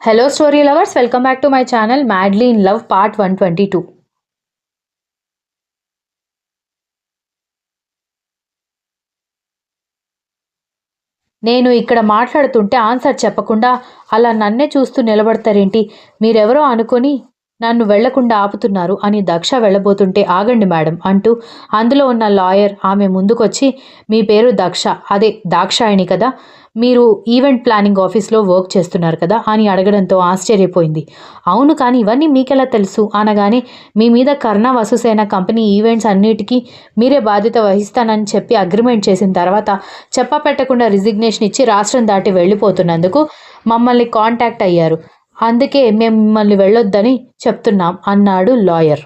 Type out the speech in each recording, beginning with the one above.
Hello, story lovers. Welcome back to my channel Madly in Love Part 122. నేను ఇక్కడ మాట్లాడుతుంటే answer చెప్పకుండా అలా నన్నే చూస్తూ నిలబడతారేంటి? మీరెవరో అనుకొని నన్ను వెళ్లకుండా ఆపుతున్నారు అని దక్ష వెళ్ళబోతుంటే ఆగండి మేడం అంటూ అందులో ఉన్న లాయర్ ఆమె ముందుకొచ్చి మీ పేరు దక్ష అదే దాక్షాయణి కదా, మీరు ఈవెంట్ ప్లానింగ్ ఆఫీస్లో వర్క్ చేస్తున్నారు కదా అని అడగడంతో ఆశ్చర్యపోయింది. అవును, కానీ ఇవన్నీ మీకెలా తెలుసు అనగానే మీ మీద కర్ణ వసుసేన కంపెనీ ఈవెంట్స్ అన్నిటికీ మీరే బాధ్యత వహిస్తానని చెప్పి అగ్రిమెంట్ చేసిన తర్వాత చెప్పపెట్టకుండా రిజిగ్నేషన్ ఇచ్చి రాష్ట్రం దాటి వెళ్ళిపోతున్నందుకు మమ్మల్ని కాంటాక్ట్ అయ్యారు. అందుకే మేము మిమ్మల్ని వెళ్ళొద్దని చెప్తున్నాం అన్నాడు లాయర్.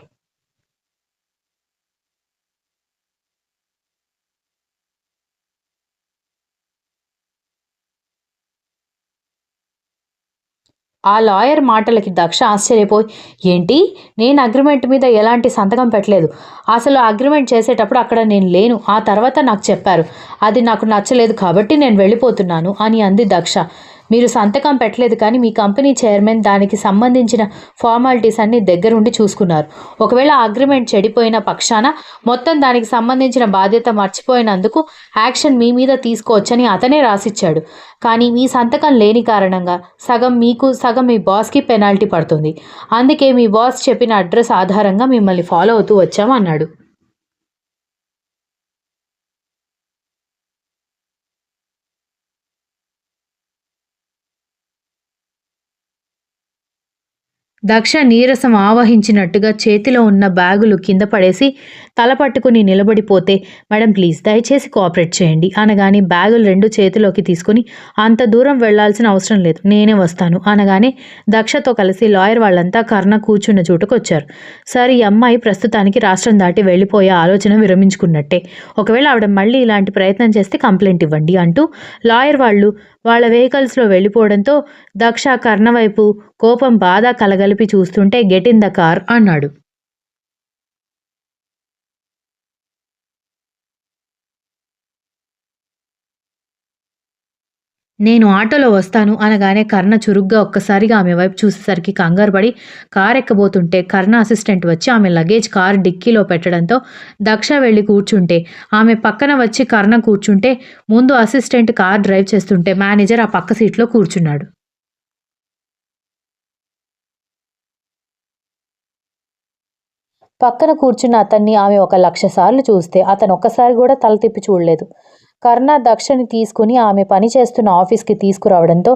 ఆ లాయర్ మాటలకి దక్ష ఆశ్చర్యపోయి, ఏంటి, నేను అగ్రిమెంట్ మీద ఎలాంటి సంతకం పెట్టలేదు, అసలు అగ్రిమెంట్ చేసేటప్పుడు అక్కడ నేను లేను, ఆ తర్వాత నాకు చెప్పారు, అది నాకు నచ్చలేదు కాబట్టి నేను వెళ్ళిపోతున్నాను అని అంది దక్ష. మీరు సంతకం పెట్టలేదు, కానీ మీ కంపెనీ చైర్మన్ దానికి సంబంధించిన ఫార్మాలిటీస్ అన్ని దగ్గరుండి చూసుకున్నారు. ఒకవేళ అగ్రిమెంట్ చెడిపోయిన పక్షాన మొత్తం దానికి సంబంధించిన బాధ్యత మర్చిపోయినందుకు యాక్షన్ మీ మీద తీసుకోవచ్చని అతనే రాసిచ్చాడు. కానీ మీ సంతకం లేని కారణంగా సగం మీకు సగం మీ బాస్కి పెనాల్టీ పడుతుంది. అందుకే మీ బాస్ చెప్పిన అడ్రస్ ఆధారంగా మిమ్మల్ని ఫాలో అవుతూ వచ్చాం అన్నాడు. దక్ష నీరసం ఆవహించినట్టుగా చేతిలో ఉన్న బ్యాగులు కింద పడేసి తల పట్టుకుని నిలబడిపోతే, మేడం ప్లీజ్ దయచేసి కోఆపరేట్ చేయండి అనగానే బ్యాగులు రెండు చేతిలోకి తీసుకుని అంత దూరం వెళ్లాల్సిన అవసరం లేదు, నేనే వస్తాను అనగానే దక్షతో కలిసి లాయర్ వాళ్ళంతా కర్ణ కూర్చున్న చోటుకు వచ్చారు. సార్, ఈ అమ్మాయి ప్రస్తుతానికి రాష్ట్రం దాటి వెళ్ళిపోయే ఆలోచన విరమించుకున్నట్టే, ఒకవేళ ఆవిడ మళ్ళీ ఇలాంటి ప్రయత్నం చేస్తే కంప్లైంట్ ఇవ్వండి అంటూ లాయర్ వాళ్ళు వాళ్ళ వెహికల్స్లో వెళ్ళిపోవడంతో దక్ష కర్ణ వైపు కోపం బాధ కలగలిపి చూస్తుంటే గెట్ ఇన్ ద కార్ అన్నాడు. నేను ఆటోలో వస్తాను అనగానే కర్ణ చురుగ్గా ఒక్కసారిగా ఆమె వైపు చూసేసరికి కంగారు పడి కార్ ఎక్కబోతుంటే కర్ణ అసిస్టెంట్ వచ్చి ఆమె లగేజ్ కార్ డిక్కీలో పెట్టడంతో దక్ష వెళ్ళి కూర్చుంటే ఆమె పక్కన వచ్చి కర్ణ కూర్చుంటే ముందు అసిస్టెంట్ కార్ డ్రైవ్ చేస్తుంటే మేనేజర్ ఆ పక్క సీట్లో కూర్చున్నాడు. పక్కన కూర్చున్న అతన్ని ఆమె 1,00,000 సార్లు చూస్తే అతను ఒక్కసారి కూడా తల తిప్పి చూడలేదు. కర్ణ దక్షని తీసుకుని ఆమె పని చేస్తున్న ఆఫీస్కి తీసుకురావడంతో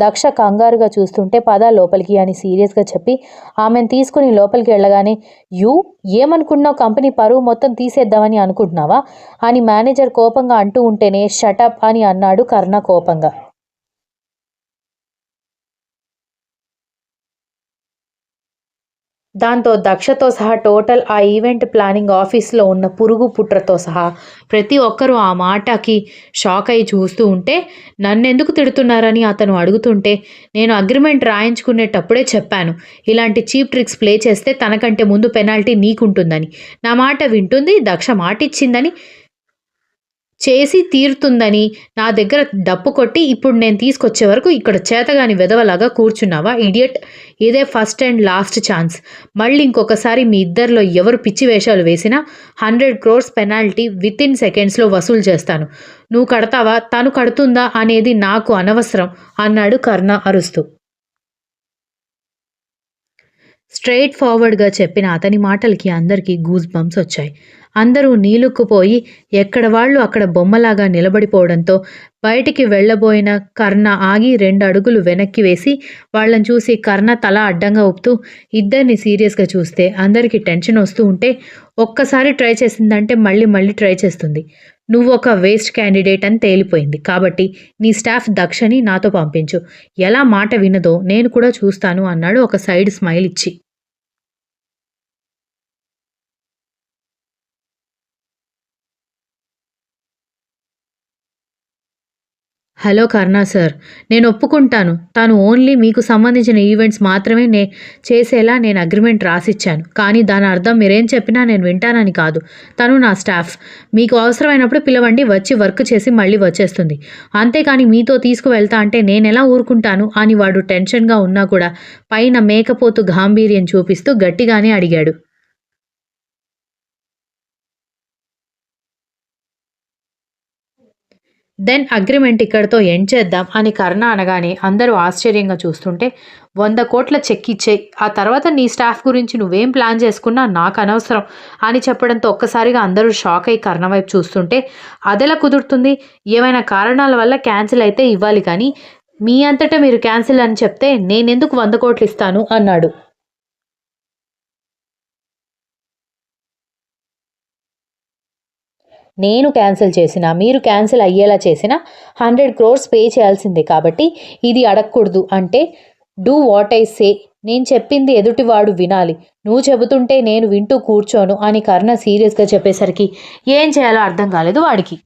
దక్ష కంగారుగా చూస్తుంటే పద లోపలికి అని సీరియస్గా చెప్పి ఆమెను తీసుకుని లోపలికి వెళ్ళగానే, యూ ఏమనుకుంటున్నావు, కంపెనీ పరువు మొత్తం తీసేద్దామని అనుకుంటున్నావా అని మేనేజర్ కోపంగా అంటూ ఉంటేనే షటప్ అని అన్నాడు కర్ణ కోపంగా. దాంతో దక్షతో సహా టోటల్ ఆ ఈవెంట్ ప్లానింగ్ ఆఫీస్లో ఉన్న పురుగు పుట్రతో సహా ప్రతి ఒక్కరూ ఆ మాటకి షాక్ అయి చూస్తూ ఉంటే, నన్నెందుకు తిడుతున్నారని అతను అడుగుతుంటే, నేను అగ్రిమెంట్ రాయించుకునేటప్పుడే చెప్పాను, ఇలాంటి చీప్ ట్రిక్స్ ప్లే చేస్తే తనకంటే ముందు పెనాల్టీ నీకుంటుందని, నా మాట వింటుంది, దక్ష మాట ఇచ్చిందని చేసి తీరుతుందని నా దగ్గర డప్పు కొట్టి ఇప్పుడు నేను తీసుకొచ్చే వరకు ఇక్కడ చేతగాని వెధవలాగా కూర్చున్నావా ఇడియట్, ఇదే ఫస్ట్ అండ్ లాస్ట్ ఛాన్స్, మళ్ళీ ఇంకొకసారి మీ ఇద్దరిలో ఎవరు పిచ్చి వేషాలు వేసినా 100 crores పెనాల్టీ విత్ ఇన్ సెకండ్స్లో వసూలు చేస్తాను, నువ్వు కడతావా తను కడుతుందా అనేది నాకు అనవసరం అన్నాడు కర్ణ అరుస్తూ. స్ట్రెయిట్ ఫార్వర్డ్‌గా చెప్పిన అతని మాటలకి అందరికీ గూస్ బంప్స్ వచ్చాయి. అందరూ నీలుక్కుపోయి ఎక్కడ వాళ్ళు అక్కడ బొమ్మలాగా నిలబడిపోవడంతో బయటికి వెళ్ళబోయిన కర్ణ ఆగి 2 అడుగులు వెనక్కి వేసి వాళ్ళని చూసి కర్ణ తల అడ్డంగా ఊపుతూ ఇద్దరిని సీరియస్‌గా చూస్తే అందరికీ టెన్షన్ వస్తూ ఉంటే, ఒక్కసారి ట్రై చేసిందంటే మళ్ళీ మళ్ళీ ట్రై చేస్తుంది. నువ్వొక వేస్ట్ క్యాండిడేట్ అని తేలిపోయింది. కాబట్టి నీ స్టాఫ్ దక్షని నాతో పంపించు. ఎలా మాట వినదో నేను కూడా చూస్తాను అన్నాడు ఒక సైడ్ స్మైల్ ఇచ్చి. హలో కరుణా సార్. నేను ఒప్పుకుంటాను. తను ఓన్లీ మీకు సంబంధించిన ఈవెంట్స్ మాత్రమే చేసేలా నేను అగ్రిమెంట్ రాసిచ్చాను. కానీ దాని అర్థం మీరేం చెప్పినా నేను వింటానని కాదు. తను నా స్టాఫ్. మీకు అవసరమైనప్పుడు పిలవండి, వచ్చి వర్క్ చేసి మళ్ళీ వచ్చేస్తుంది. అంతేకాని మీతో తీసుకువెళ్తా అంటే నేనెలా ఊరుకుంటాను అని వాడు టెన్షన్‌గా ఉన్నా కూడా పైన మేకపోతు గాంభీర్యం చూపిస్తూ గట్టిగానే అడిగాడు. దెన్ అగ్రిమెంట్ ఇక్కడితో ఎండ్ చేద్దాం అని కర్ణ అనగానే అందరూ ఆశ్చర్యంగా చూస్తుంటే 100,00,00,000 చెక్ ఇచ్చేయి. ఆ తర్వాత నీ స్టాఫ్ గురించి నువ్వేం ప్లాన్ చేసుకున్నా నాకు అనవసరం అని చెప్పడంతో ఒక్కసారిగా అందరూ షాక్ అయి కర్ణ వైపు చూస్తుంటే అదెలా కుదురుతుంది? ఏమైనా కారణాల వల్ల క్యాన్సిల్ అయితే ఇవ్వాలి కానీ మీ అంతటా మీరు క్యాన్సిల్ అని చెప్తే నేనెందుకు 100,00,00,000 ఇస్తాను అన్నాడు. నేను క్యాన్సిల్ చేసినా, మీరు క్యాన్సిల్ అయ్యేలా చేసినా 100 క్రోర్స్ పే చేయాల్సిందే కాబట్టి ఇది అడగకూడదు అంటే డూ వాట్ ఐ సే. నేను చెప్పింది ఎదుటివాడు వినాలి. నువ్వు చెబుతుంటే నేను వింటూ కూర్చోను అని కర్ణ సీరియస్‌గా చెప్పేసరికి ఏం చేయాలో అర్థం కాలేదు వాడికి.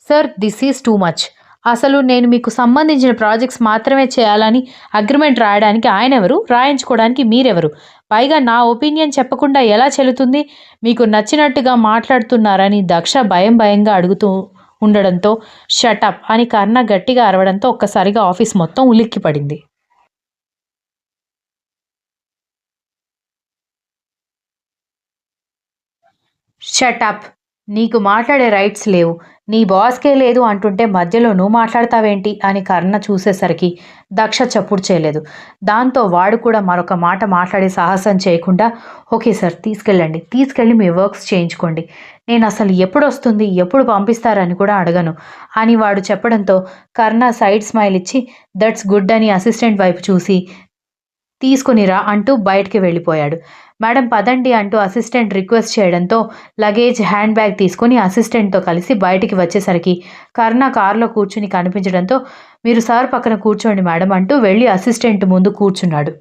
Sir this is too much. అసలు నేను మీకు సంబంధించిన ప్రాజెక్ట్స్ మాత్రమే చేయాలని అగ్రిమెంట్ రాయడానికి ఆయనెవరు? రాయించుకోవడానికి మీరెవరు? పైగా నా ఒపీనియన్ చెప్పకుండా ఎలా చెల్లుతుంది? మీకు నచ్చినట్టుగా మాట్లాడుతున్నారని దక్ష భయంగా అడుగుతూ ఉండడంతో షటప్ అని కర్ణ గట్టిగా అరవడంతో ఒక్కసారిగా ఆఫీస్ మొత్తం ఉలిక్కిపడింది. షటప్. నీకు మాట్లాడే రైట్స్ లేవు. నీ బాస్‌కే లేదు అంటుంటే మధ్యలో నువ్వు మాట్లాడతావేంటి అని కర్ణ చూసేసరికి దక్ష చప్పుడు చేయలేదు. దాంతో వాడు కూడా మరొక మాట మాట్లాడే సాహసం చేయకుండా ఓకే సార్ తీసుకెళ్ళండి. తీసుకెళ్ళి మీ వర్క్స్ చేయించుకోండి. నేనసలు ఎప్పుడొస్తుంది, ఎప్పుడు పంపిస్తారని కూడా అడగను అని వాడు చెప్పడంతో కర్ణ సైడ్ స్మైల్ ఇచ్చి దట్స్ గుడ్ అని అసిస్టెంట్ వైపు చూసి తీసుకునిరా అంటూ బయటికి వెళ్ళిపోయాడు. మేడం పదండి అంటూ అసిస్టెంట్ రిక్వెస్ట్ చేయడంతో లగేజ్, హ్యాండ్ బ్యాగ్ తీసుకొని అసిస్టెంట్‌తో కలిసి బయటికి వచ్చేసరికి కర్ణ కారులో కూర్చుని కనిపించడంతో మీరు సార్ పక్కన కూర్చోండి మేడం అంటూ వెళ్ళి అసిస్టెంట్ ముందు కూర్చున్నాడు.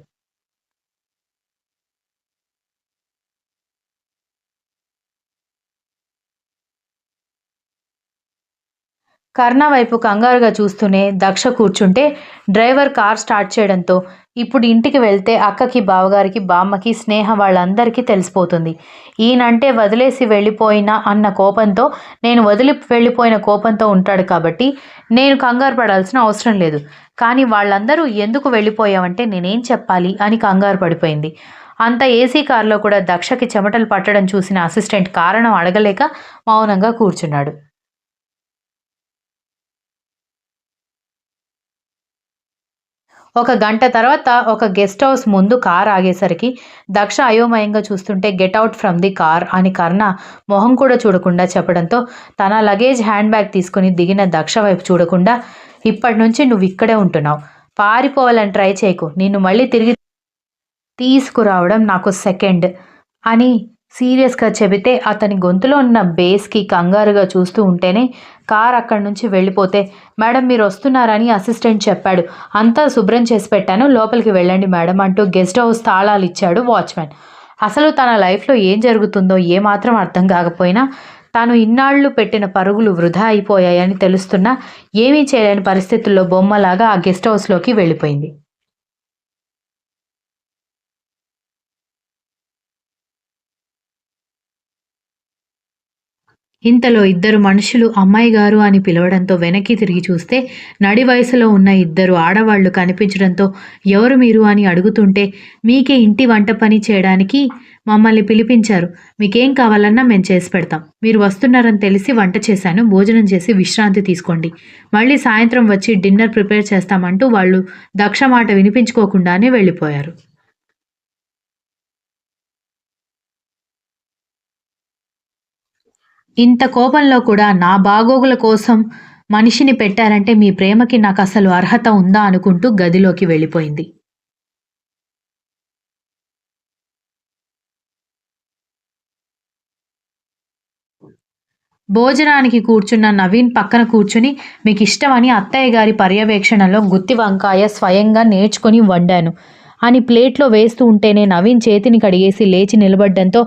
కర్ణ వైపు కంగారుగా చూస్తూనే దక్ష కూర్చుంటే డ్రైవర్ కార్ స్టార్ట్ చేయడంతో ఇప్పుడు ఇంటికి వెళ్తే అక్కకి, బావగారికి, బామ్మకి, స్నేహ వాళ్ళందరికీ తెలిసిపోతుంది. ఈయనంటే వదిలేసి వెళ్ళిపోయినా అన్న కోపంతో, నేను వదిలి వెళ్ళిపోయిన కోపంతో ఉంటాడు కాబట్టి నేను కంగారు పడాల్సిన అవసరం లేదు. కానీ వాళ్ళందరూ ఎందుకు వెళ్ళిపోయావంటే నేనేం చెప్పాలి అని కంగారు పడిపోయింది. అంత ఏసీ కార్లో కూడా దక్షకి చెమటలు పట్టడం చూసిన అసిస్టెంట్ కారణం అడగలేక మౌనంగా కూర్చున్నాడు. ఒక గంట తర్వాత ఒక గెస్ట్ హౌస్ ముందు కార్ ఆగేసరికి దక్ష అయోమయంగా చూస్తుంటే get out from the car అని కర్ణ మొహం కూడా చూడకుండా చెప్పడంతో తన లగేజ్, హ్యాండ్ బ్యాగ్ తీసుకుని దిగిన దక్ష వైపు చూడకుండా ఇప్పటి నుంచి నువ్వు ఇక్కడే ఉంటున్నావు. పారిపోవాలని ట్రై చేయకు. నిన్ను మళ్ళీ తిరిగి తీసుకురావడం నాకు సెకండ్ అని సీరియస్‌గా చెబితే అతని గొంతులో ఉన్న బేస్‌కి కంగారుగా చూస్తూ ఉంటేనే కార్ అక్కడి నుంచి వెళ్ళిపోతే మేడం మీరొస్తున్నారని అసిస్టెంట్ చెప్పాడు. అంతా శుభ్రం చేసి పెట్టాను. లోపలికి వెళ్ళండి మేడం అంటూ గెస్ట్ హౌస్ తాళాలిచ్చాడు వాచ్‌మెన్. అసలు తన లైఫ్‌లో ఏం జరుగుతుందో ఏమాత్రం అర్థం కాకపోయినా తాను ఇన్నాళ్లు పెట్టిన పరుగులు వృధా అయిపోయాయని తెలుస్తున్నా ఏమీ చేయలేని పరిస్థితుల్లో బొమ్మలాగా ఆ గెస్ట్ హౌస్‌లోకి వెళ్ళిపోయింది. ఇంతలో ఇద్దరు మనుషులు అమ్మాయి గారు అని పిలవడంతో వెనక్కి తిరిగి చూస్తే నడి వయసులో ఉన్న ఇద్దరు ఆడవాళ్లు కనిపించడంతో ఎవరు మీరు అని అడుగుతుంటే మీకే ఇంటి వంట పని చేయడానికి మమ్మల్ని పిలిపించారు. మీకేం కావాలన్నా మేము చేసి పెడతాం. మీరు వస్తున్నారని తెలిసి వంట చేశాను. భోజనం చేసి విశ్రాంతి తీసుకోండి. మళ్ళీ సాయంత్రం వచ్చి డిన్నర్ ప్రిపేర్ చేస్తామంటూ వాళ్ళు దక్ష మాట వినిపించుకోకుండానే వెళ్ళిపోయారు. ఇంత కోపంలో కూడా నా బాగోగుల కోసం మనిషిని పెట్టారంటే మీ ప్రేమకి నాకసలు అర్హత ఉందా అనుకుంటూ గదిలోకి వెళ్ళిపోయింది. భోజనానికి కూర్చున్న నవీన్ పక్కన కూర్చుని మీకిష్టమని అత్తయ్య గారి పర్యవేక్షణలో గుత్తి వంకాయ స్వయంగా నేర్చుకుని వండాను. అని ప్లేట్లో వేస్తూ ఉంటేనే నవీన్ చేతిని కడిగేసి లేచి నిలబడ్డంతో,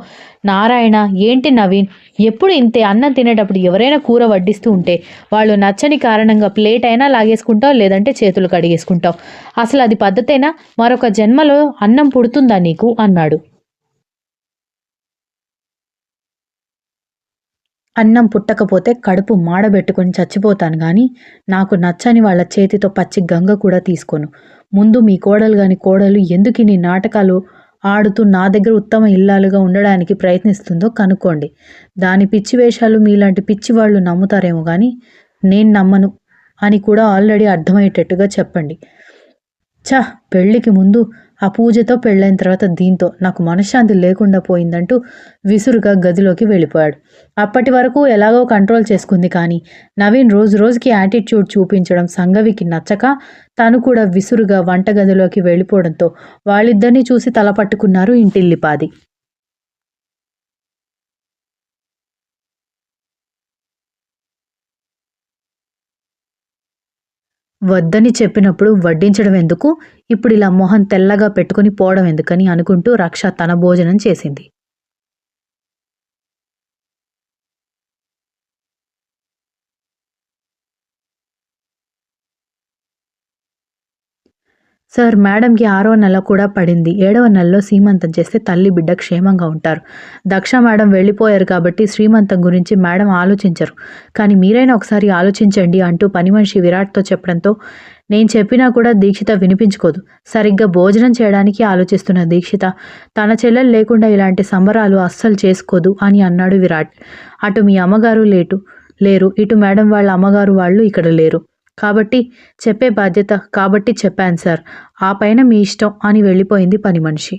నారాయణ, ఏంటి నవీన్, ఎప్పుడు ఇంతే? అన్నం తినేటప్పుడు ఎవరైనా కూర వడ్డిస్తూ ఉంటే వాళ్ళు నచ్చని కారణంగా ప్లేట్ అయినా లాగేసుకుంటావు, లేదంటే చేతులు కడిగేసుకుంటావు. అసలు అది పద్ధతేనా? మరొక జన్మలో అన్నం పుడుతుందా నీకు అన్నాడు. అన్నం పుట్టకపోతే కడుపు మాడబెట్టుకొని చచ్చిపోతాను గాని నాకు నచ్చని వాళ్ళ చేతితో పచ్చి గంగ కూడా తీసుకోను. ముందు మీ కోడలు గాని కోడలు ఎందుకిన్ని నాటకాలు ఆడుతూ నా దగ్గర ఉత్తమ ఇల్లాలుగా ఉండడానికి ప్రయత్నిస్తుందో కనుక్కోండి. దాని పిచ్చి వేషాలు మీలాంటి పిచ్చి వాళ్ళు నమ్ముతారేమో గాని నేను నమ్మను అని కూడా ఆల్రెడీ అర్థమయ్యేటట్టుగా చెప్పండి. ఛ! పెళ్ళికి ముందు ఆ పూజతో, పెళ్ళైన తర్వాత దీంతో నాకు మనశ్శాంతి లేకుండా పోయిందంటూ విసురుగా గదిలోకి వెళ్ళిపోయాడు. అప్పటి వరకు ఎలాగో కంట్రోల్ చేసుకుంది కానీ నవీన్ రోజు రోజుకి యాటిట్యూడ్ చూపించడం సంగవికి నచ్చక తను కూడా విసురుగా వంటగదిలోకి వెళ్ళిపోవడంతో వాళ్ళిద్దరినీ చూసి తల పట్టుకున్నారు ఇంటిల్లిపాది. వద్దని చెప్పినప్పుడు వడ్డించడం ఎందుకు? ఇప్పుడిలా మొహం తెల్లగా పెట్టుకుని పోవడం ఎందుకని అనుకుంటూ రక్ష తన భోజనం చేసింది. సార్, మేడంకి 6వ నెల కూడా పడింది. 7వ నెలలో సీమంతం చేస్తే తల్లి బిడ్డ క్షేమంగా ఉంటారు. దక్ష మేడం వెళ్ళిపోయారు కాబట్టి శ్రీమంతం గురించి మేడం ఆలోచించరు. కానీ మీరైనా ఒకసారి ఆలోచించండి అంటూ పని మనిషి విరాట్తో చెప్పడంతో, నేను చెప్పినా కూడా దీక్షిత వినిపించుకోదు. సరిగ్గా భోజనం చేయడానికి ఆలోచిస్తున్న దీక్షిత తన చెల్లెలు లేకుండా ఇలాంటి సంబరాలు అస్సలు చేసుకోదు అని అన్నాడు విరాట్. అటు మీ అమ్మగారు లేరు, ఇటు మేడం వాళ్ళ అమ్మగారు వాళ్ళు ఇక్కడ లేరు. కాబట్టి చెప్పే బాధ్యత కాబట్టి చెప్పాను సార్. ఆ పైన మీ ఇష్టం అని వెళ్ళిపోయింది పని మనిషి.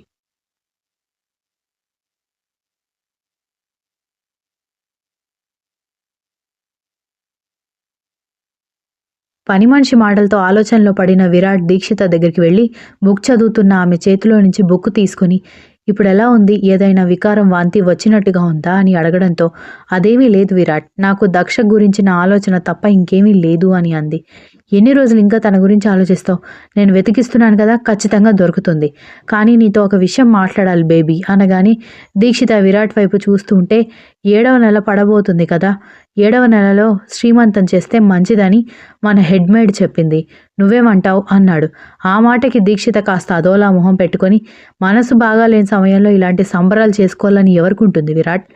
పని మనిషి మాటలతో ఆలోచనలో పడిన విరాట్ దీక్షిత దగ్గరికి వెళ్ళి బుక్ చదువుతున్న ఆమె చేతిలో నుంచి బుక్ తీసుకుని, ఇప్పుడెలా ఉంది? ఏదైనా వికారం, వాంతి వచ్చినట్టుగా ఉందా అని అడగడంతో, అదేమీ లేదు విరాట్. నాకు దక్ష గురించిన ఆలోచన తప్ప ఇంకేమీ లేదు అని అంది. ఎన్ని రోజులు ఇంకా తన గురించి ఆలోచిస్తావు? నేను వెతికిస్తున్నాను కదా, ఖచ్చితంగా దొరుకుతుంది. కానీ నీతో ఒక విషయం మాట్లాడాలి బేబీ అనగానే దీక్షిత విరాట్ వైపు చూస్తూ ఉంటే, 7వ నెల పడబోతుంది కదా, 7వ నెలలో శ్రీమంతం చేస్తే మంచిదని మన హెడ్ మేడ్ చెప్పింది. నువ్వేమంటావు అన్నాడు. ఆ మాటకి దీక్షిత కాస్త అదోలా మొహం పెట్టుకొని, మనసు బాగాలేని సమయంలో ఇలాంటి సంబరాలు చేసుకోవాలని ఎవరికుంటుంది విరాట్?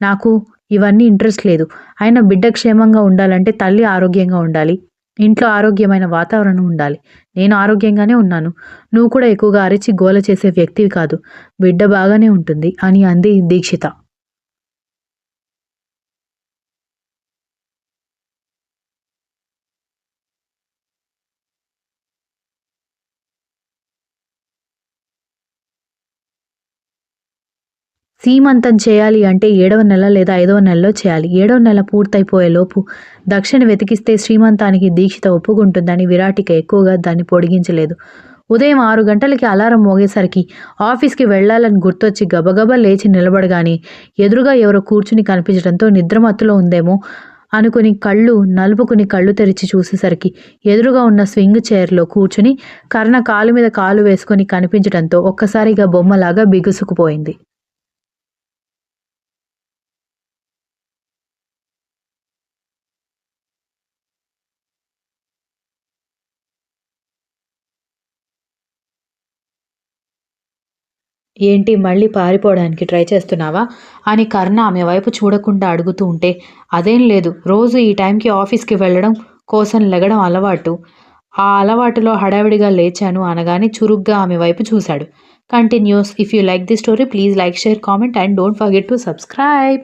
నాకు ఇవన్నీ ఇంట్రెస్ట్ లేదు. అయినా బిడ్డ క్షేమంగా ఉండాలంటే తల్లి ఆరోగ్యంగా ఉండాలి. ఇంట్లో ఆరోగ్యమైన వాతావరణం ఉండాలి. నేను ఆరోగ్యంగానే ఉన్నాను. నువ్వు కూడా ఎక్కువగా అరిచి గోల చేసే వ్యక్తివి కాదు. బిడ్డ బాగానే ఉంటుంది అని అంది దీక్షిత. సీమంతం చేయాలి అంటే 7వ నెల లేదా 5వ నెలలో చేయాలి. 7వ నెల పూర్తయిపోయే లోపు దక్షని వెతికిస్తే శ్రీమంతానికి దీక్షిత ఒప్పుకుంటుందని విరాటిక ఎక్కువగా దాన్ని పొడిగించలేదు. ఉదయం 6 గంటలకి అలారం మోగేసరికి ఆఫీస్కి వెళ్లాలని గుర్తొచ్చి గబగబా లేచి నిలబడగానే ఎదురుగా ఎవరో కూర్చుని కనిపించడంతో నిద్రమత్తులో ఉందేమో అనుకుని నలుపుకుని కళ్ళు తెరిచి చూసేసరికి ఎదురుగా ఉన్న స్వింగ్ చైర్లో కూర్చుని కర్ణ కాలు మీద కాలు వేసుకొని కనిపించడంతో ఒక్కసారిగా బొమ్మలాగా బిగుసుకుపోయింది. ఏంటి, మళ్ళీ పారిపోవడానికి ట్రై చేస్తున్నావా అని కర్ణ ఆమె వైపు చూడకుండా అడుగుతూ ఉంటే, అదేం లేదు, రోజు ఈ టైంకి ఆఫీస్కి వెళ్ళడం కోసం లెగడం అలవాటు. ఆ అలవాటులో హడావిడిగా లేచాను అనగానే చురుగ్గా ఆమె వైపు చూశాడు. Continuous. If you like the story please like, share, comment and don't forget to subscribe.